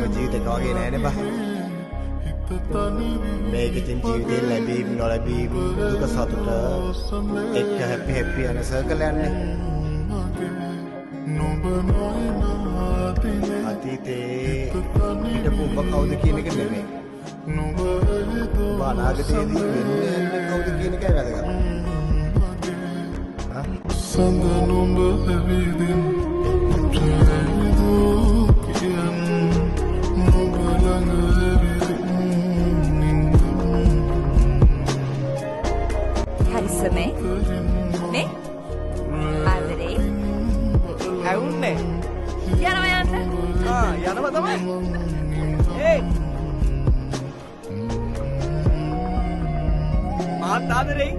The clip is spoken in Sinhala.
එහෙම ජීවිතේක වගේ නෑනේ බා. මේක ඉතින් ජීවිතේ ලැබීම් නොලැබීම් දුක සතුට එක හැපි යන සර්කල් යන්නේ. අතීතේ හිටපු ඔබ කවුද කියන එක නෙමෙයි. අනාගතයේදී වෙන්නේ කවුද කියන එකයි වැදගත්. හරිසමේ නේ ආදරේ ඇවුන්නේ යනවා යන්න යනවා තමයි ඒ මාත් ආදරේ